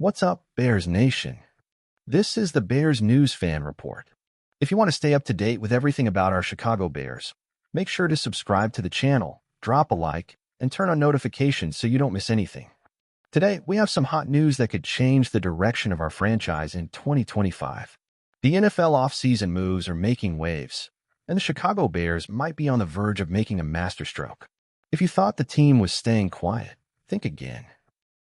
What's up, Bears Nation? This is the Bears News Fan Report. If you want to stay up to date with everything about our Chicago Bears, make sure to subscribe to the channel, drop a like, and turn on notifications so you don't miss anything. Today, we have some hot news that could change the direction of our franchise in 2025. The NFL offseason moves are making waves, and the Chicago Bears might be on the verge of making a masterstroke. If you thought the team was staying quiet, think again.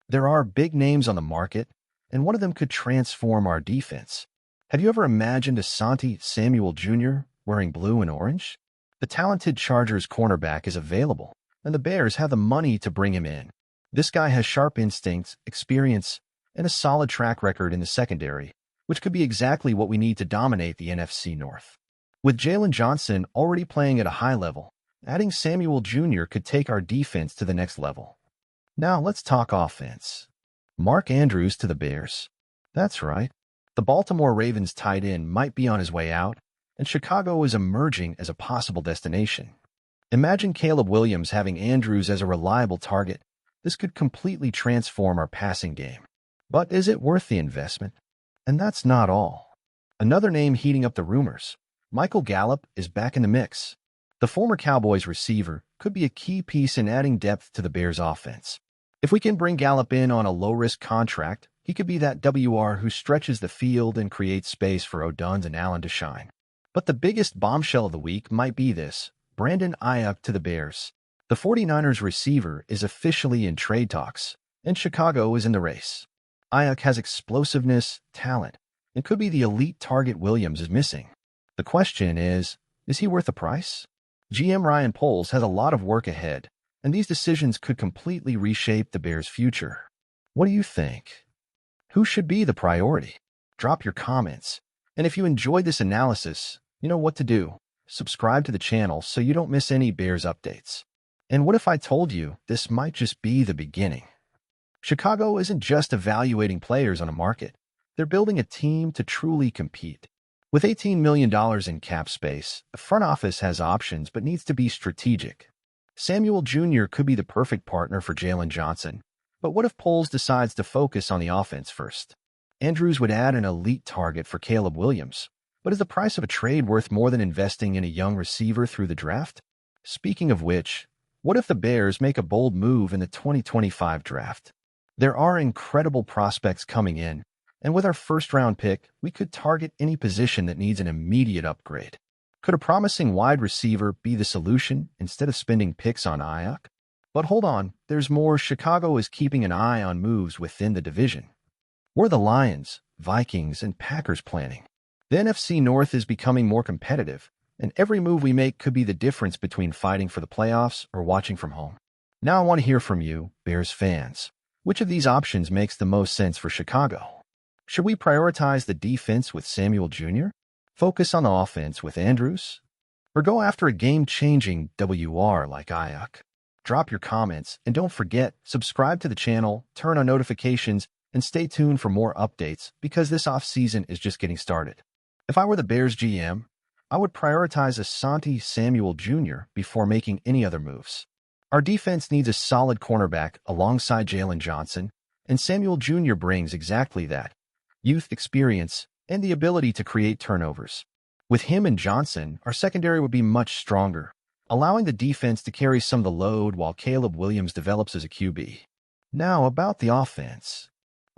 There are big names on the market, and one of them could transform our defense. Have you ever imagined Asante Samuel Jr. wearing blue and orange? The talented Chargers cornerback is available, and the Bears have the money to bring him in. This guy has sharp instincts, experience, and a solid track record in the secondary, which could be exactly what we need to dominate the NFC North. With Jalen Johnson already playing at a high level, adding Samuel Jr. could take our defense to the next level. Now let's talk offense. Mark Andrews to the Bears. That's right. The Baltimore Ravens tight end might be on his way out, and Chicago is emerging as a possible destination. Imagine Caleb Williams having Andrews as a reliable target. This could completely transform our passing game. But is it worth the investment? And that's not all. Another name heating up the rumors. Michael Gallup is back in the mix. The former Cowboys receiver could be a key piece in adding depth to the Bears' offense. If we can bring Gallup in on a low-risk contract, he could be that WR who stretches the field and creates space for O'Duns and Allen to shine. But the biggest bombshell of the week might be this: Brandon Aiyuk to the Bears. The 49ers receiver is officially in trade talks, and Chicago is in the race. Aiyuk has explosiveness, talent, and could be the elite target Williams is missing. The question is he worth the price? GM Ryan Poles has a lot of work ahead, and these decisions could completely reshape the Bears' future. What do you think? Who should be the priority? Drop your comments. And if you enjoyed this analysis, you know what to do. Subscribe to the channel so you don't miss any Bears updates. And what if I told you this might just be the beginning? Chicago isn't just evaluating players on a market. They're building a team to truly compete. With $18 million in cap space, the front office has options but needs to be strategic. Samuel Jr. could be the perfect partner for Jalen Johnson, but what if Poles decides to focus on the offense first? Andrews would add an elite target for Caleb Williams, but is the price of a trade worth more than investing in a young receiver through the draft? Speaking of which, what if the Bears make a bold move in the 2025 draft? There are incredible prospects coming in, and with our first-round pick, we could target any position that needs an immediate upgrade. Could a promising wide receiver be the solution instead of spending picks on Aiyuk? But hold on, there's more. Chicago is keeping an eye on moves within the division. We're the Lions, Vikings, and Packers planning. The NFC North is becoming more competitive, and every move we make could be the difference between fighting for the playoffs or watching from home. Now I want to hear from you, Bears fans. Which of these options makes the most sense for Chicago? Should we prioritize the defense with Samuel Jr., focus on the offense with Andrews, or go after a game-changing WR like Aiyuk? Drop your comments, and don't forget, subscribe to the channel, turn on notifications, and stay tuned for more updates because this offseason is just getting started. If I were the Bears GM, I would prioritize Asante Samuel Jr. before making any other moves. Our defense needs a solid cornerback alongside Jalen Johnson, and Samuel Jr. brings exactly that: youth, experience, and the ability to create turnovers. With him and Johnson, our secondary would be much stronger, allowing the defense to carry some of the load while Caleb Williams develops as a QB. Now, about the offense.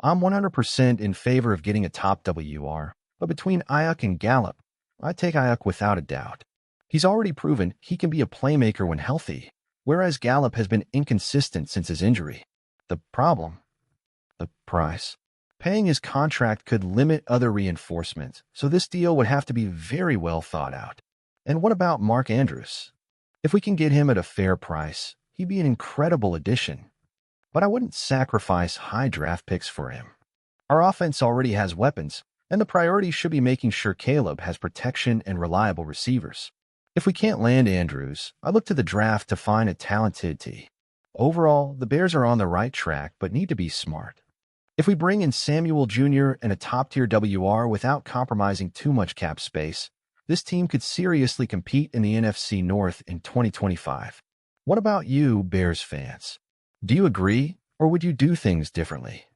I'm 100% in favor of getting a top WR, but between Aiyuk and Gallup, I'd take Aiyuk without a doubt. He's already proven he can be a playmaker when healthy, whereas Gallup has been inconsistent since his injury. The problem? The price. Paying his contract could limit other reinforcements, so this deal would have to be very well thought out. And what about Mark Andrews? If we can get him at a fair price, he'd be an incredible addition. But I wouldn't sacrifice high draft picks for him. Our offense already has weapons, and the priority should be making sure Caleb has protection and reliable receivers. If we can't land Andrews, I look to the draft to find a talented T. Overall, the Bears are on the right track but need to be smart. If we bring in Samuel Jr. and a top-tier WR without compromising too much cap space, this team could seriously compete in the NFC North in 2025. What about you, Bears fans? Do you agree, or would you do things differently?